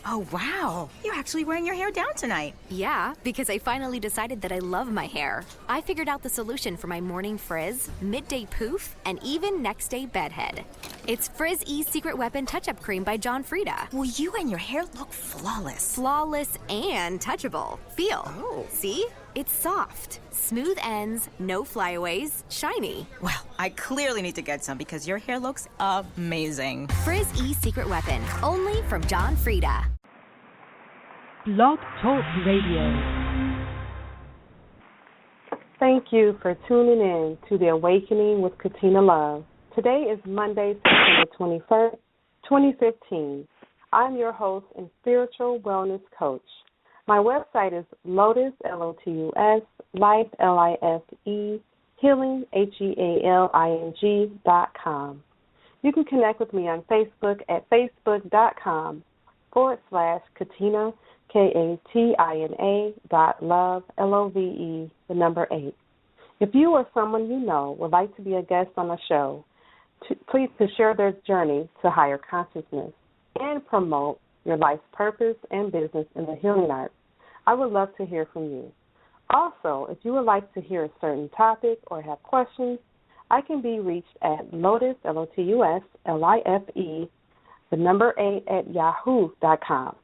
Oh, wow. You're actually wearing your hair down tonight. Yeah, because I finally decided that I love my hair. I figured out the solution for my morning frizz, midday poof, and even next day bedhead. It's Frizz Ease Secret Weapon Touch-Up Cream by John Frieda. Well, you and your hair look flawless. Flawless and touchable. Feel. Oh. See? It's soft. Smooth ends, no flyaways, shiny. Well, I clearly need to get some because your hair looks amazing. Frizz Ease Secret Weapon, only from John Frieda. Blog Talk Radio. Thank you for tuning in to The Awakening with Katina Love. Today is Monday, September 21st, 2015. I'm your host and spiritual wellness coach. My website is Lotus, L-O-T-U-S, Life, L-I-F-E, Healing, HEALING.com. You can connect with me on Facebook at facebook.com/Katina, Katina.love, Love, the number 8. If you or someone you know would like to be a guest on the show, please to share their journey to higher consciousness and promote your life's purpose and business in the healing arts, I would love to hear from you. Also, if you would like to hear a certain topic or have questions, I can be reached at Lotus, Lotus, Life, the number 8 at yahoo.com.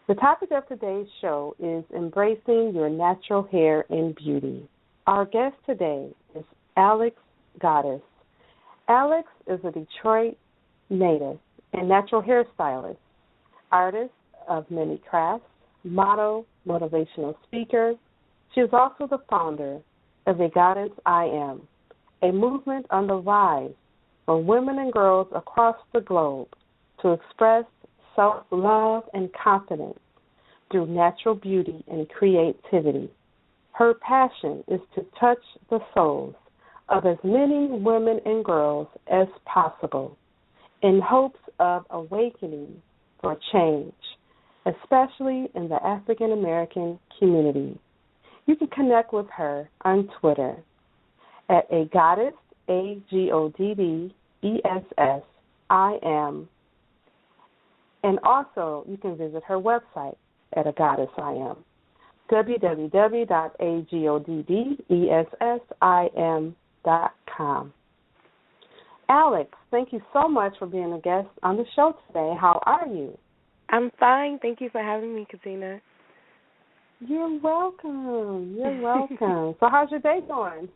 The topic of today's show is embracing your natural hair and beauty. Our guest today is Alex Goddess. Alex is a Detroit native and natural hairstylist, artist of many crafts, model, motivational speaker. She is also the founder of A Goddess I Am, a movement on the rise for women and girls across the globe to express self-love and confidence through natural beauty and creativity. Her passion is to touch the souls of as many women and girls as possible in hopes of awakening for change, especially in the African American community. You can connect with her on Twitter at A Goddess, AGODDESS, I Am. And also, you can visit her website at A Goddess I Am, www.AGODDESSIM.com. Alex, thank you so much for being a guest on the show today. How are you? I'm fine. Thank you for having me, Katina. You're welcome. You're welcome. So how's your day going?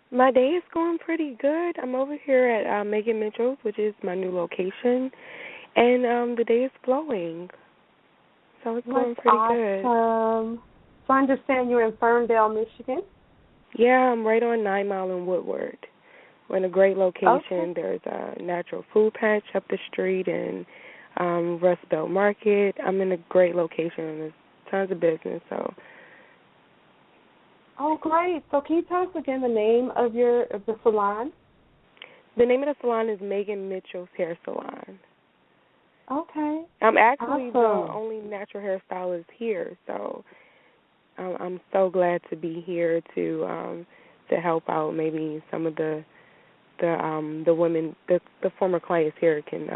My day is going pretty good. I'm over here at Megan Mitchell's, which is my new location, and the day is flowing. So it's going pretty good. So I understand you're in Ferndale, Michigan? Yeah, I'm right on 9 Mile and Woodward. We're in a great location. Okay. There's a natural food patch up the street and Rust Belt Market. I'm in a great location and there's tons of business. So. Oh, great. So can you tell us again the name of the salon? The name of the salon is Megan Mitchell's Hair Salon. Okay. I'm actually the only natural hairstylist here, so I'm so glad to be here to help out. Maybe some of the women, the former clients here can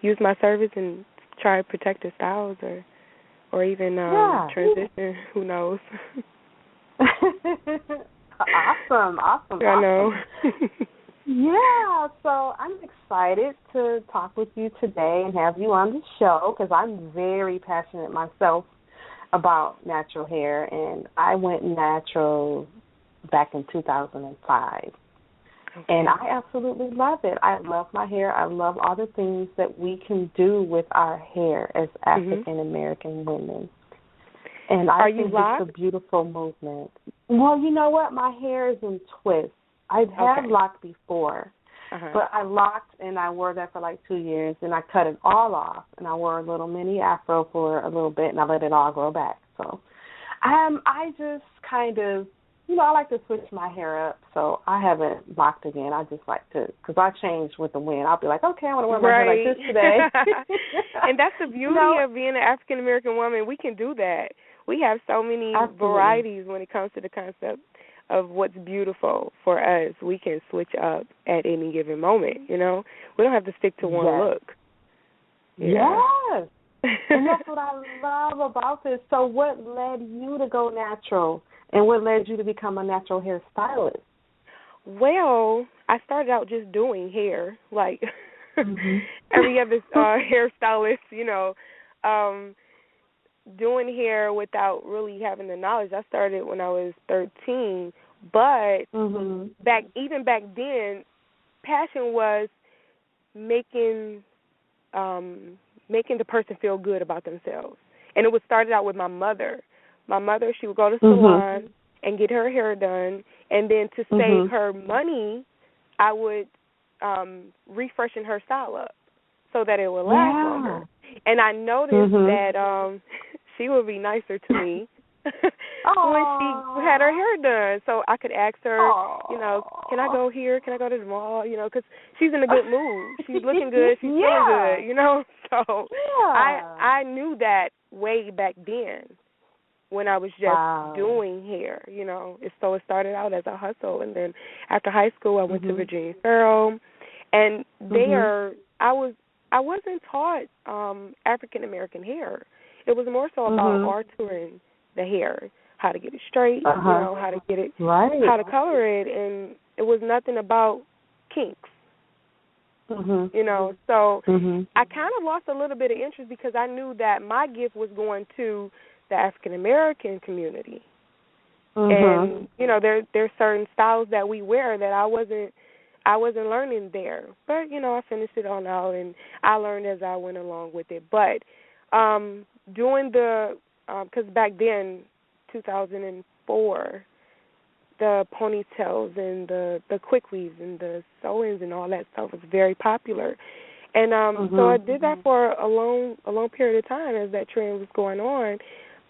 use my service and try to protect their styles or even transition. Who knows? Awesome. I know. Yeah, so I'm excited to talk with you today and have you on the show because I'm very passionate myself about natural hair, and I went natural back in 2005. Okay. And I absolutely love it. I love my hair. I love all the things that we can do with our hair as African American women. And I think it's a beautiful movement. Well, you know what? My hair is in twists. I've had locked before, but I locked and I wore that for like 2 years, and I cut it all off, and I wore a little mini afro for a little bit, and I let it all grow back. So I just kind of, I like to switch my hair up, so I haven't locked again. I just like to, because I change with the wind. I'll be like, okay, I want to wear my hair like this today. And that's the beauty of being an African-American woman. We can do that. We have so many varieties when it comes to the concept of what's beautiful for us. We can switch up at any given moment, We don't have to stick to one look. Yeah. Yes. And that's what I love about this. So what led you to go natural, and what led you to become a natural hairstylist? Well, I started out just doing hair, like every other hairstylist, doing hair without really having the knowledge. I started when I was 13, but back then, passion was making the person feel good about themselves. And it was started out with my mother. My mother, she would go to the salon and get her hair done, and then to save her money, I would refreshen her style up so that it would last longer. And I noticed that she would be nicer to me when she had her hair done. So I could ask her, can I go here? Can I go to the mall? Because she's in a good mood. She's looking good. She's feeling good, So I knew that way back then when I was just doing hair, So it started out as a hustle. And then after high school, I went to Virginia Farrell. And there, I wasn't taught African American hair. It was more so about altering the hair, how to get it straight, how to get it, how to color it, and it was nothing about kinks. So I kind of lost a little bit of interest because I knew that my gift was going to the African American community, and there's certain styles that we wear that I wasn't learning there, but I finished it on out, and I learned as I went along with it. But doing because back then, 2004, the ponytails and the quick weaves and the sew-ins and all that stuff was very popular, and so I did that for a long period of time as that trend was going on.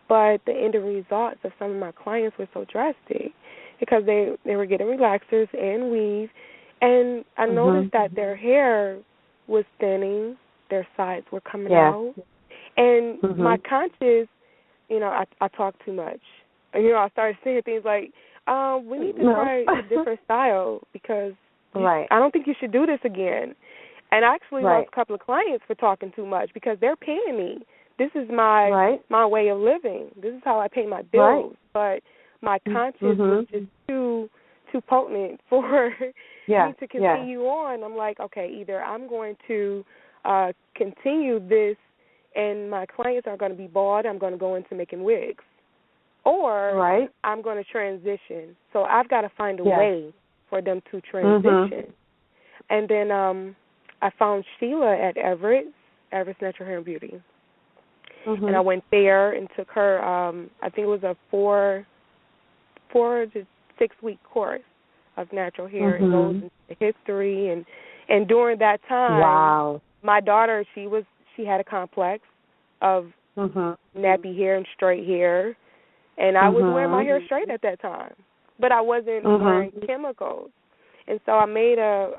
But the end results of some of my clients were so drastic because they were getting relaxers and weave. And I noticed that their hair was thinning, their sides were coming out. And my conscious, I talk too much. I started saying things like, we need to try a different style because I don't think you should do this again. And I actually lost a couple of clients for talking too much because they're paying me. This is my way of living. This is how I pay my bills. But my conscience was just too potent for me to continue on. I'm like, okay, either I'm going to continue this and my clients are going to be bald, I'm going to go into making wigs, or I'm going to transition. So I've got to find a way for them to transition. And then I found Sheila at Everett's Natural Hair and Beauty. And I went there and took her, I think it was a 4 to 6 week course of natural hair. It goes into history, and during that time, my daughter, she had a complex of nappy hair and straight hair, and I was wearing my hair straight at that time, but I wasn't wearing chemicals. And so I made a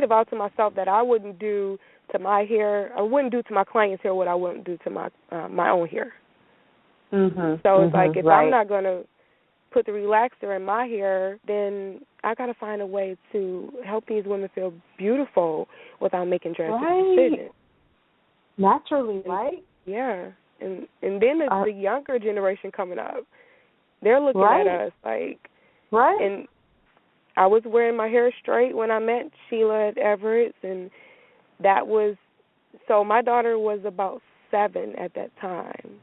vow to myself that I wouldn't do to my hair, I wouldn't do to my clients' hair what I wouldn't do to my own hair. So it's like if I'm not going to put the relaxer in my hair, then I got to find a way to help these women feel beautiful without making drastic decisions. Naturally, right? Yeah. And then the younger generation coming up, they're looking at us like, and I was wearing my hair straight when I met Sheila at Everett's, and that was, so my daughter was about 7 at that time.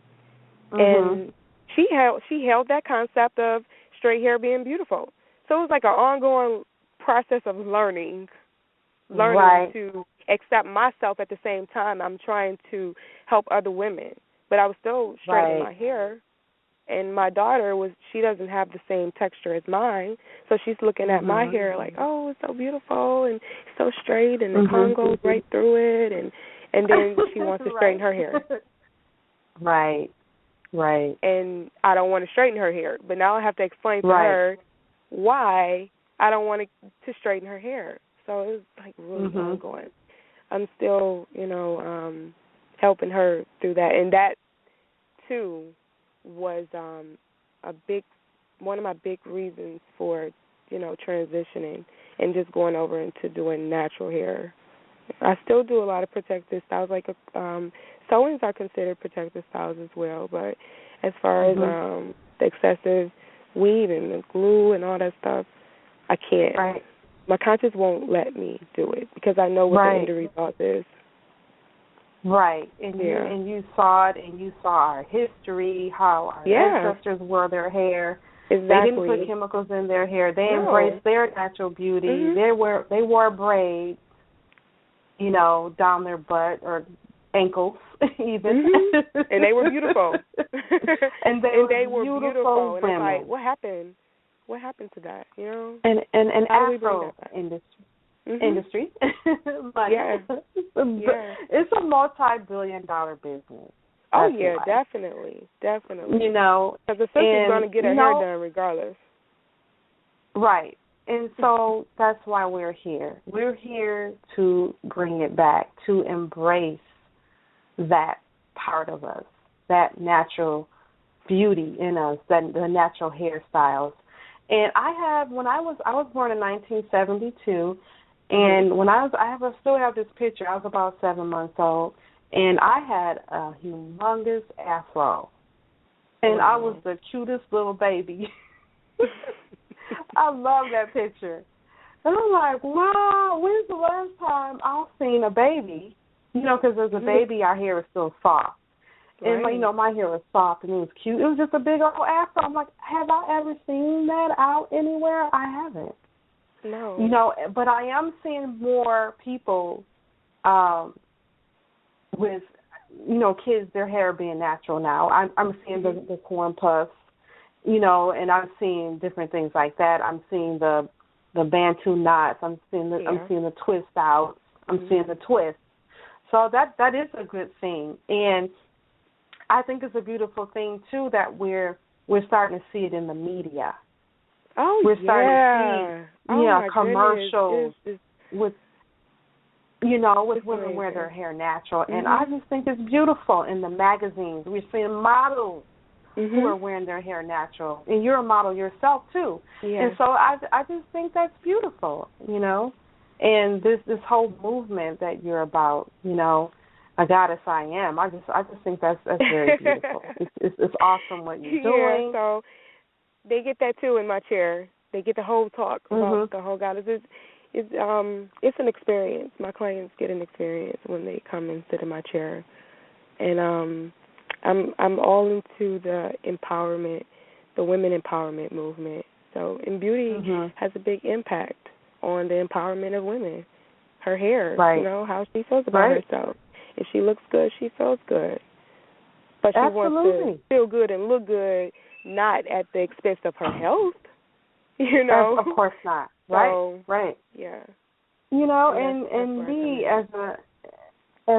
And she held that concept of straight hair being beautiful. So it was like an ongoing process of learning to accept myself at the same time. I'm trying to help other women, but I was still straightening my hair. And my daughter she doesn't have the same texture as mine, so she's looking at my hair like, oh, it's so beautiful and so straight, and the comb goes right through it, and then she wants to straighten her hair. Right. And I don't want to straighten her hair, but now I have to explain to her why I don't want to straighten her hair. So it was like really ongoing. I'm still, helping her through that, and that too was one of my big reasons for, transitioning and just going over into doing natural hair. I still do a lot of protective styles like sew-ins are considered protective styles as well, but as far as the excessive weave and the glue and all that stuff, I can't. Right. My conscience won't let me do it because I know what the end result is. Right, and you saw it, and you saw our history, how our ancestors wore their hair. Exactly. They didn't put chemicals in their hair. They embraced their natural beauty. They wore braids, you know, down their butt or ankles even. And they were beautiful. and they were beautiful women. And it's like, what happened? What happened to that? You know. And Afro industry. But it's a multi-billion-dollar business. Oh, yeah, definitely. You know. Because the sister's going to get her hair done regardless. Right. And so that's why we're here. We're here to bring it back, to embrace that part of us, that natural beauty in us, the natural hairstyles. And when I was born in 1972, and when I still have this picture. I was about 7 months old, and I had a humongous afro, and I was the cutest little baby. I love that picture. And I'm like, wow, when's the last time I've seen a baby? You know, because as a baby, our hair is still soft. And, you know, my hair was soft and it was cute. It was just a big old afro. I'm like, have I ever seen that out anywhere? I haven't. No. You know, but I am seeing more people with, you know, kids, their hair being natural now. I'm seeing the corn puffs, you know, and I'm seeing different things like that. I'm seeing the Bantu knots. I'm seeing the twist outs. I'm seeing the twists. So that is a good thing. And I think it's a beautiful thing too that we're starting to see it in the media. Oh, we're starting to see commercials with women wear their hair natural, and I just think it's beautiful. In the magazines, we're seeing models who are wearing their hair natural, and you're a model yourself too. And so I just think that's beautiful, you know. And this whole movement that you're about, you know, a goddess I am. I just think that's very beautiful. It's awesome what you're doing. Yeah, so they get that too in my chair. They get the whole talk about the whole goddess. It's an experience. My clients get an experience when they come and sit in my chair, and I'm all into the empowerment, the women empowerment movement. So, and beauty has a big impact on the empowerment of women. Her hair, you know, how she feels about herself. If she looks good, she feels good. But she wants to feel good and look good, not at the expense of her health. You know, of course not. Right, so, right. Yeah. You know, and me as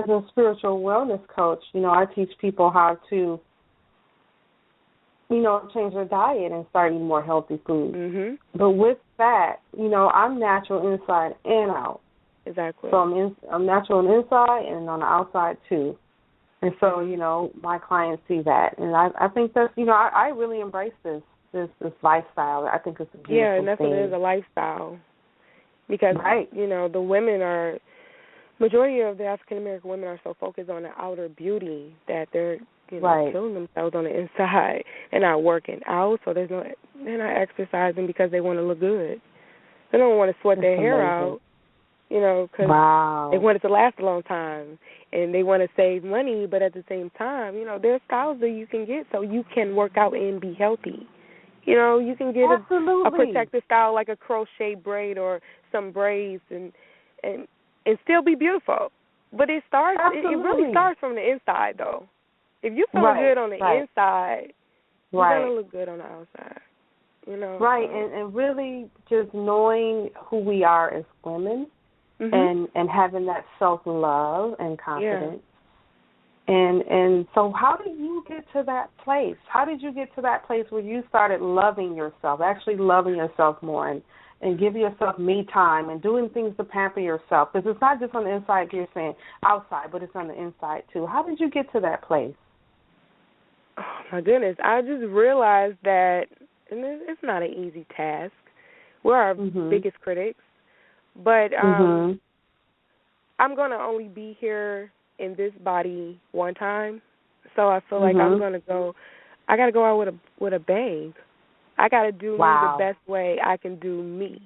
a spiritual wellness coach, you know, I teach people how to, you know, change their diet and start eating more healthy food. But with that, you know, I'm natural inside and out. Exactly. So I'm natural on the inside and on the outside too. And so, you know, my clients see that, and I think that's, you know, I really embrace this lifestyle. I think it's a beautiful thing. Yeah, and that's what it is, a lifestyle. Because, you know, majority of the African American women are so focused on the outer beauty that they're, you know, killing themselves on the inside and not working out. So they're not exercising because they want to look good. They don't want to sweat their hair out, you know, because they want it to last a long time. And they want to save money, but at the same time, you know, there's styles that you can get so you can work out and be healthy. You know, you can get a protective style like a crochet braid or some braids and still be beautiful. But it really starts from the inside, though. If you feel good on the inside, you're going to look good on the outside. You know? Right, and really just knowing who we are as women and having that self-love and confidence. And so how did you get to that place? How did you get to that place where you started loving yourself, actually loving yourself more and giving yourself me time and doing things to pamper yourself? Because it's not just on the inside, you're saying outside, but it's on the inside too. How did you get to that place? Oh, my goodness. I just realized that it's not an easy task. We're our biggest critics. But I'm going to only be here in this body one time, so I feel like I got to go out with a bang. I got to do me the best way I can do me.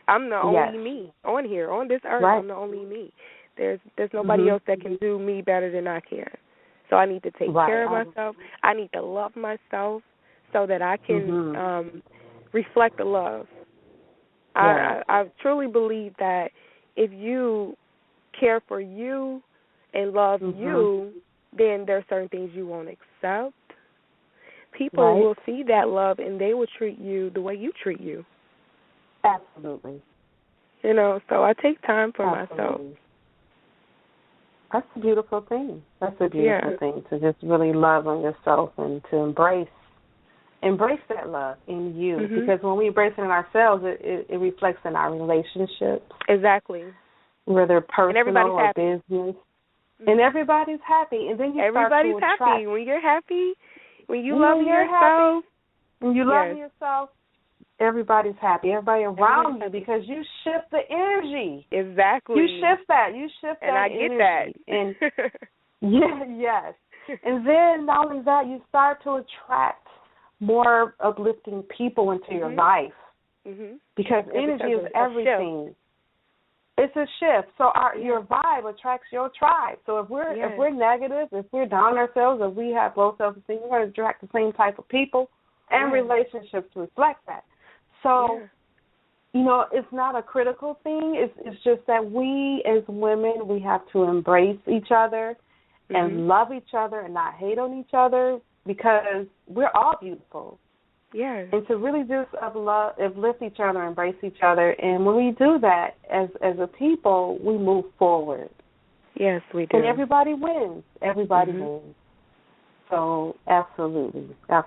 I'm the only me on here, on this earth. I'm the only me. There's nobody else that can do me better than I can. So I need to take care of myself. I need to love myself so that I can reflect the love. I truly believe that if you care for you and love you, then there are certain things you won't accept. People will see that love and they will treat you the way you treat you. Absolutely. You know, so I take time for myself. That's a beautiful thing. That's a beautiful thing, to just really love on yourself and to embrace that love in you. Because when we embrace it in ourselves, it reflects in our relationships. Exactly. Whether personal or happy. business. And everybody's happy. And then you everybody's start to attract. happy. When you're happy, when you love yourself. When you love yourself, everybody's happy. Everybody around you, because you shift the energy. Exactly. You shift that. And I get that. And yes. And then not only that, you start to attract more uplifting people into your life. Because energy is everything. It's a shift. So your vibe attracts your tribe. So if we're negative, if we're down on ourselves, if we have low self-esteem, we're going to attract the same type of people and relationships to reflect that. So, you know, it's not a critical thing. It's just that we as women, we have to embrace each other and love each other and not hate on each other, because we're all beautiful. Yes. And to really just uplift each other, embrace each other. And when we do that as a people, we move forward. Yes, we do. And everybody wins. Everybody wins. So absolutely. So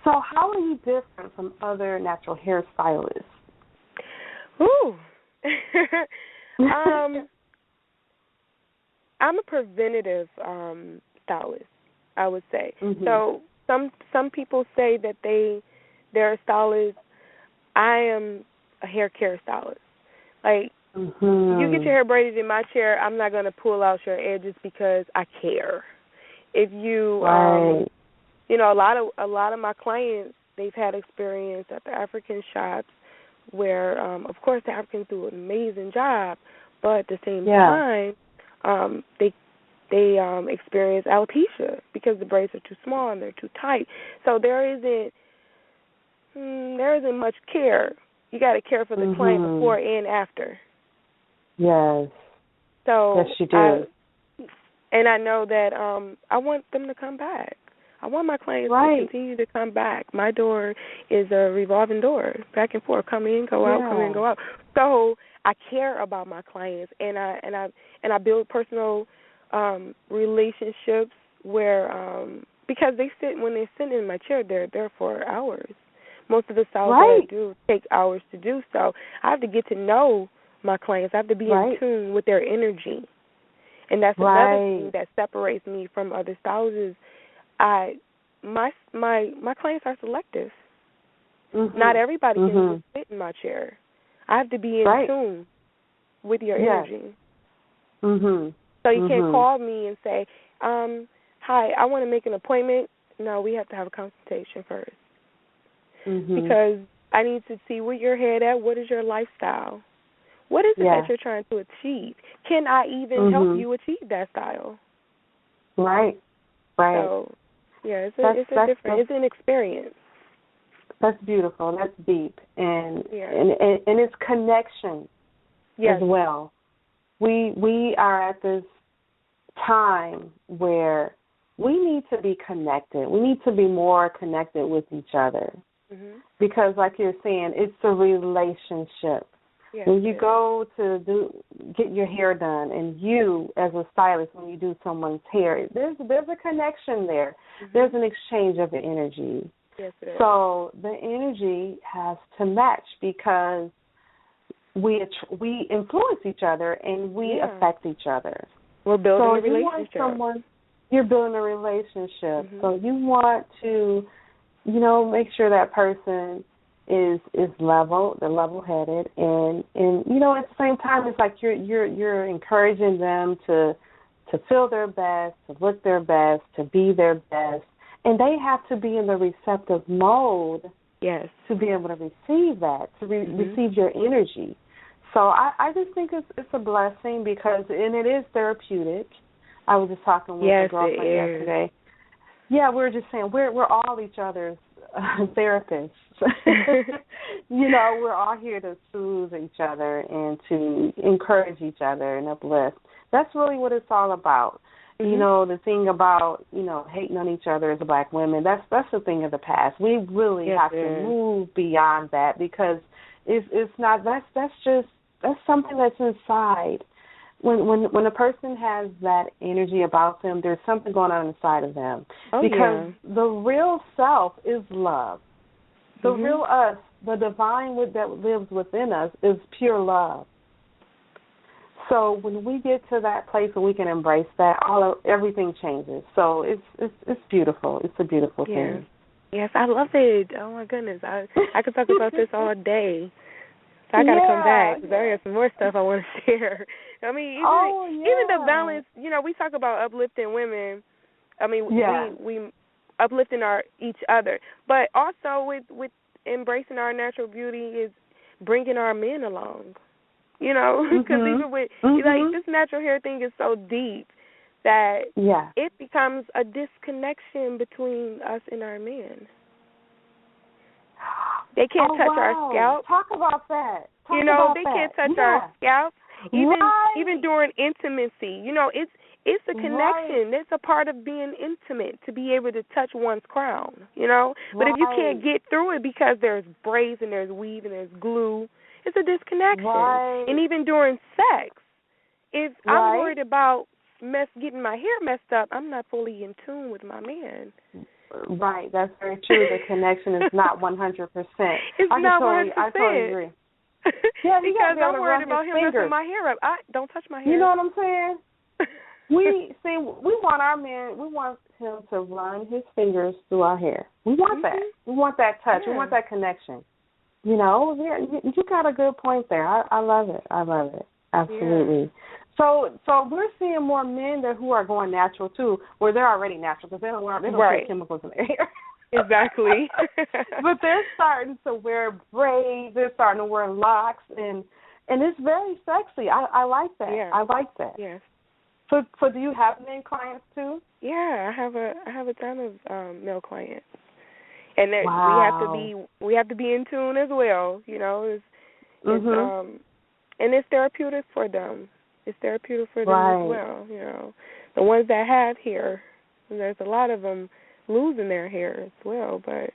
how are you different from other natural hairstylists? Ooh. I'm a preventative stylist, I would say. So some people say that they're a stylist. I am a hair care stylist. Like, you get your hair braided in my chair, I'm not going to pull out your edges because I care. If you, you know, a lot of my clients, they've had experience at the African shops where, of course, the Africans do an amazing job, but at the same time, they experience alopecia because the braids are too small and they're too tight. So there isn't much care. You got to care for the client before and after. Yes. So yes, you do. And I know that I want them to come back. I want my clients to continue to come back. My door is a revolving door, back and forth, come in, go out, come in, go out. So I care about my clients, and I build personal relationships where because when they sit in my chair, they're there for hours. Most of the styles that I do take hours to do, so I have to get to know my clients. I have to be in tune with their energy. And that's another thing that separates me from other styles is my clients are selective. Not everybody can just sit in my chair. I have to be in tune with your energy. So you can't call me and say, hi, I want to make an appointment. No, we have to have a consultation first. Because I need to see where your head at. What is your lifestyle? What is it that you're trying to achieve? Can I even help you achieve that style? Right. So, yeah, it's an experience. That's beautiful. That's deep, and it's connection as well. We are at this time where we need to be connected. We need to be more connected with each other because, like you're saying, it's a relationship. Yes, when you go to get your hair done, and you as a stylist, when you do someone's hair, there's a connection there. There's an exchange of the energy. Yes, it is. So the energy has to match because we influence each other and we affect each other. We're building a relationship. You're building a relationship. So you want to, make sure that person is level-headed, and at the same time, it's like you're encouraging them to to feel their best, to look their best, to be their best. And they have to be in the receptive mode to be able to receive that, to receive your energy. So I just think it's a blessing because, and it is therapeutic. I was just talking with a girlfriend yesterday. Yeah, we were just saying we're all each other's therapists. You know, we're all here to soothe each other and to encourage each other and uplift. That's really what it's all about. You know, the thing about, you know, hating on each other as Black women, that's a thing of the past. We really have to move beyond that because it's not, that's something that's inside. When a person has that energy about them, there's something going on inside of them. Because the real self is love. The real us, the divine that lives within us, is pure love. So when we get to that place where we can embrace that, everything changes. So it's beautiful. It's a beautiful thing. Yes, I love it. Oh my goodness, I could talk about this all day. So I got to come back because I got some more stuff I want to share. I mean, even the balance. You know, we talk about uplifting women. I mean, we uplifting each other, but also with embracing our natural beauty is bringing our men along. You know, because even with like this natural hair thing is so deep that it becomes a disconnection between us and our men. They can't touch our scalp. Talk about that. They can't touch our scalp. Even during intimacy, you know, it's a connection. It's a part of being intimate to be able to touch one's crown, you know. But if you can't get through it because there's braids and there's weave and there's glue, it's a disconnection. And even during sex, if I'm worried about getting my hair messed up, I'm not fully in tune with my man. Right, that's very true. The connection is not 100%. It's not 100%. I totally agree. Because I'm worried about him messing my hair up. Don't touch my hair. You know what I'm saying? We want our man. We want him to run his fingers through our hair. We want that. We want that touch. We want that connection. You know, you got a good point there. I love it. I love it. Absolutely. Yeah. So we're seeing more men who are going natural too, where they're already natural because they don't put chemicals in their hair. Exactly. But they're starting to wear braids. They're starting to wear locks, and it's very sexy. I like that. Yeah. I like that. Yes. So do you have men clients too? Yeah, I have a ton of male clients. And we have to be in tune as well, you know. And it's therapeutic for them. It's therapeutic for them as well, you know. The ones that have hair, there's a lot of them losing their hair as well, but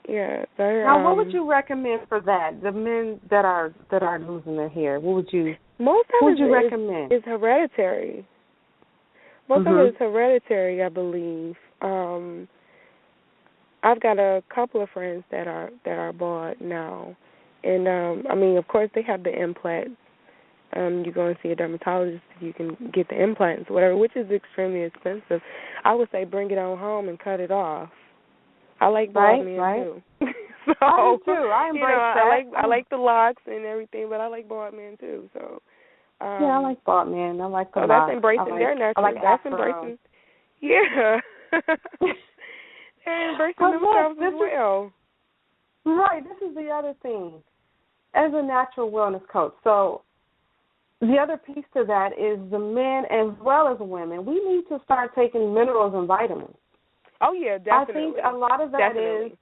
now, what would you recommend for that? The men that are losing their hair, what would you? Most of it recommend? Is hereditary. Most of it is hereditary, I believe. I've got a couple of friends that are bald now, and I mean, of course, they have the implants. You go and see a dermatologist if you can get the implants, whatever, which is extremely expensive. I would say bring it on home and cut it off. I like bald men too. So, I do too. I embrace that. I like the locks and everything, but I like bald men too. So I like bald men. I like the locks. That's embracing their natural. That's embracing. Yeah. They're embracing themselves as well. Right. This is the other thing. As a natural wellness coach, so the other piece to that is the men as well as the women. We need to start taking minerals and vitamins. Oh, yeah, definitely. I think a lot of that is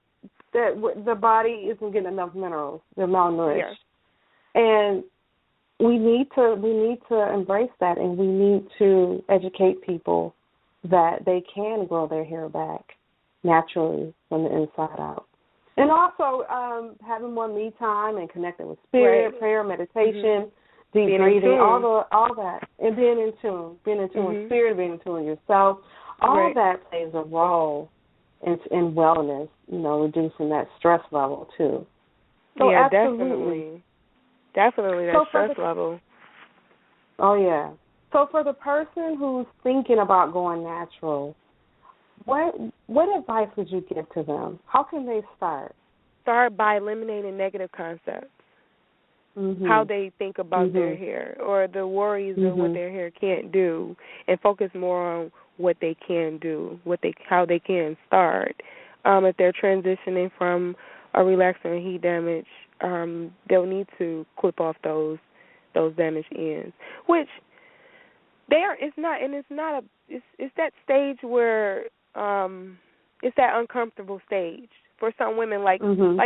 that the body isn't getting enough minerals. They're malnourished. Yeah. And we need to embrace that, and we need to educate people that they can grow their hair back naturally from the inside out. And also having more me time and connecting with spirit, prayer, meditation, deep breathing, all that, and being in tune with spirit, being in tune with yourself. All that plays a role in wellness, you know, reducing that stress level too. So yeah, absolutely. Definitely that stress level. Oh, yeah. So for the person who's thinking about going natural, what advice would you give to them? How can they start? Start by eliminating negative concepts. how they think about their hair or the worries of what their hair can't do, and focus more on what they can do, how they can start. If they're transitioning from a relaxer and heat damage, they'll need to clip off those damaged ends, which it's that stage where it's that uncomfortable stage for some women like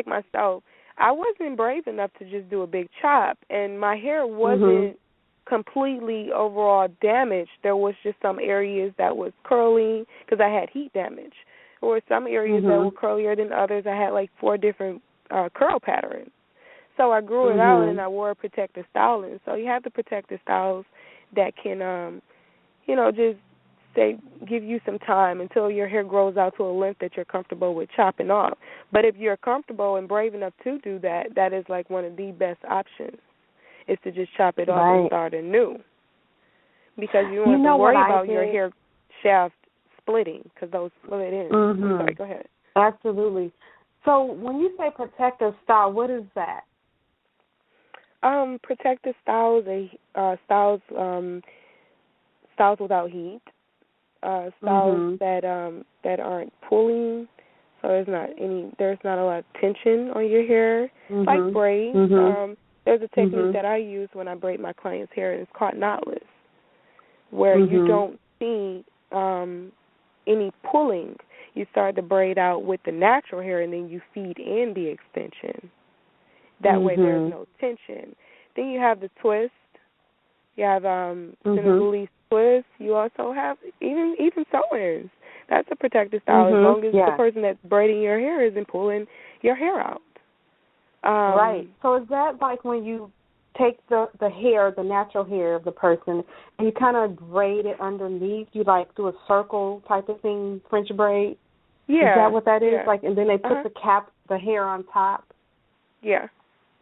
myself. I wasn't brave enough to just do a big chop, and my hair wasn't completely overall damaged. There was just some areas that was curly because I had heat damage. There were some areas that were curlier than others. I had like 4 different curl patterns. So I grew it out, and I wore a protective styling. So you have the protective styles that can, just give you some time until your hair grows out to a length that you're comfortable with chopping off. But if you're comfortable and brave enough to do that, that is like one of the best options, is to just chop it off and start anew. Because you don't have to worry about your hair shaft splitting, because those split ends. I'm sorry, go ahead. Absolutely. So when you say protective style, what is that? Protective styles, styles without heat, styles that aren't pulling, so there's not a lot of tension on your hair, like braids. There's a technique that I use when I braid my clients' hair, and it's called knotless, where you don't see any pulling. You start to braid out with the natural hair, and then you feed in the extension. That way there's no tension. Then you have the twist. You have Senegalese twist. You also have even sew-ins. That's a protective style, as long as the person that's braiding your hair isn't pulling your hair out. Right. So is that like when you take the hair, the natural hair of the person, and you kind of braid it underneath? You like do a circle type of thing, French braid? Yeah. Is that what that is? Yeah. Like, and then they put the hair on top? Yeah.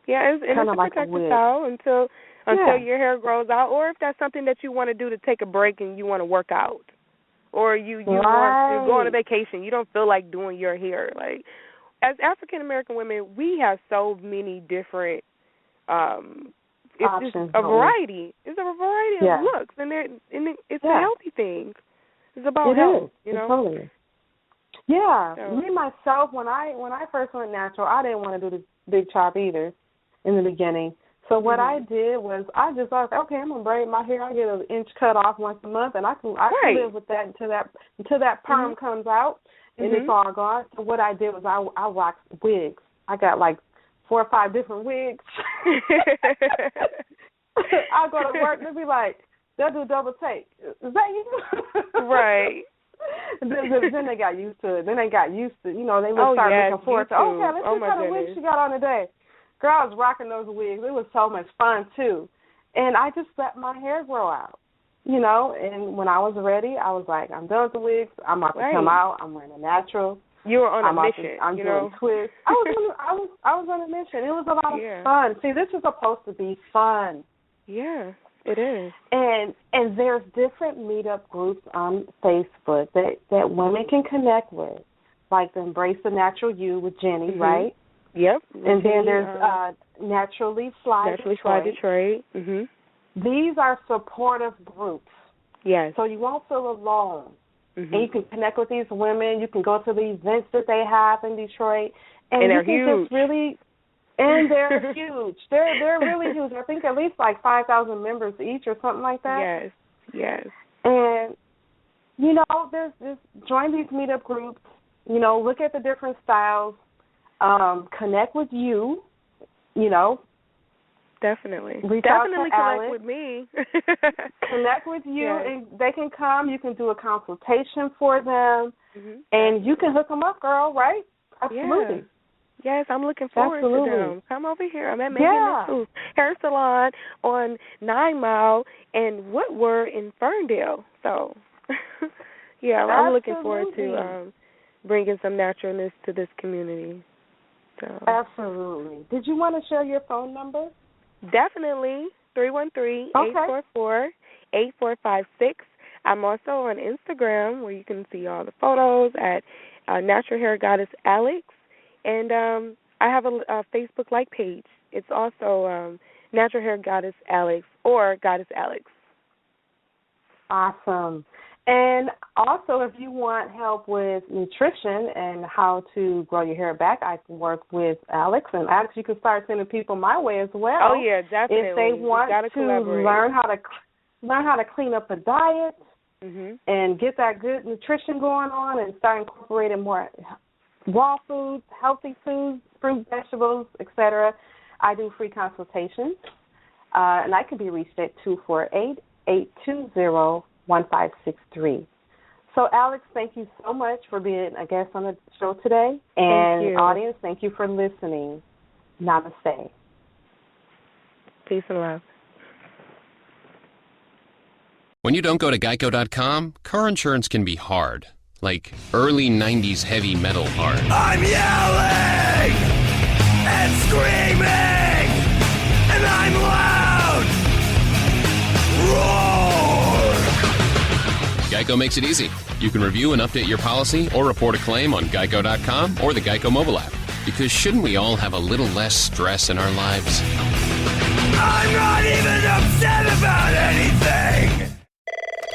Yeah, it's a like protective a style until your hair grows out, or if that's something that you want to do to take a break and you want to work out, or you want to go on a vacation. You don't feel like doing your hair. Like, as African American women, we have so many different it's options. Just a variety. It's a variety of looks, and it's a healthy thing. It's about health, you know. Totally. Yeah, so. Me myself, when I first went natural, I didn't want to do the big chop either in the beginning. So what I did was I was like, okay, I'm gonna braid my hair. I get an inch cut off once a month, and I can live with that until that perm comes out and it's all gone. So what I did was I rocked wigs. I got like 4 or 5 different wigs. I'll go to work and they'll be like, they'll do double take. Is that you? Right. Then they got used to it. They would start looking forward to, okay, let's see what kind of wig she got on today. Girl, I was rocking those wigs. It was so much fun, too. And I just let my hair grow out, And when I was ready, I was like, I'm done with the wigs. I'm about to come out. I'm wearing a natural. You were on a mission, I'm doing twists. I was on a mission. It was a lot of fun. See, this is supposed to be fun. Yeah, it is. And there's different meetup groups on Facebook that women can connect with, like the Embrace the Natural You with Jenny, right? Yep. And then there's Naturally Fly Detroit. These are supportive groups. Yes. So you won't feel alone. And you can connect with these women. You can go to the events that they have in Detroit. And they're huge. And they're huge. They're really huge. I think at least like 5,000 members each or something like that. Yes. And, there's join these meetup groups. Look at the different styles. Connect with you, Definitely. Definitely connect with me. Connect with you, and they can come. You can do a consultation for them, and you can hook them up, girl, right? Absolutely. Yes, I'm looking forward to them. Come over here. I'm at Megan Nichols Hair Salon on 9 Mile and Woodward in Ferndale. So, I'm looking forward to bringing some naturalness to this community. So. Absolutely. Did you want to share your phone number? Definitely, 313-844-8456. I'm also on Instagram, where you can see all the photos at Natural Hair Goddess Alex. And I have a Facebook like page. It's also Natural Hair Goddess Alex or Goddess Alex. Awesome. And also, if you want help with nutrition and how to grow your hair back, I can work with Alex. And Alex, you can start sending people my way as well. Oh yeah, definitely. If they want to learn how to clean up a diet and get that good nutrition going on, and start incorporating more raw foods, healthy foods, fruit, vegetables, etc. I do free consultations, and I can be reached at 248-820-1563. So, Alex, thank you so much for being a guest on the show today. And, thank you. Audience, thank you for listening. Namaste. Peace and love. When you don't go to Geico.com, car insurance can be hard. Like early 90s heavy metal hard. I'm yelling and screaming, and I'm loud. Roar! Geico makes it easy. You can review and update your policy or report a claim on Geico.com or the Geico mobile app. Because shouldn't we all have a little less stress in our lives? I'm not even upset about anything.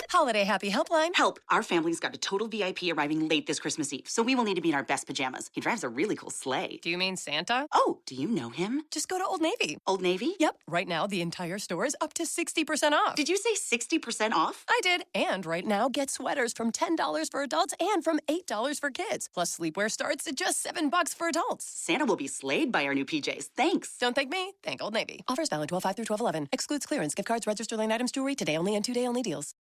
Holiday Happy Helpline. Help! Our family's got a total VIP arriving late this Christmas Eve, so we will need to be in our best pajamas. He drives a really cool sleigh. Do you mean Santa? Oh, do you know him? Just go to Old Navy. Old Navy? Yep. Right now, the entire store is up to 60% off. Did you say 60% off? I did. And right now, get sweaters from $10 for adults and from $8 for kids. Plus, sleepwear starts at just $7 for adults. Santa will be slayed by our new PJs. Thanks. Don't thank me. Thank Old Navy. Offers valid 12/5 through 12/11. Excludes clearance. Gift cards, register line items, jewelry. Today only and 2-day only deals.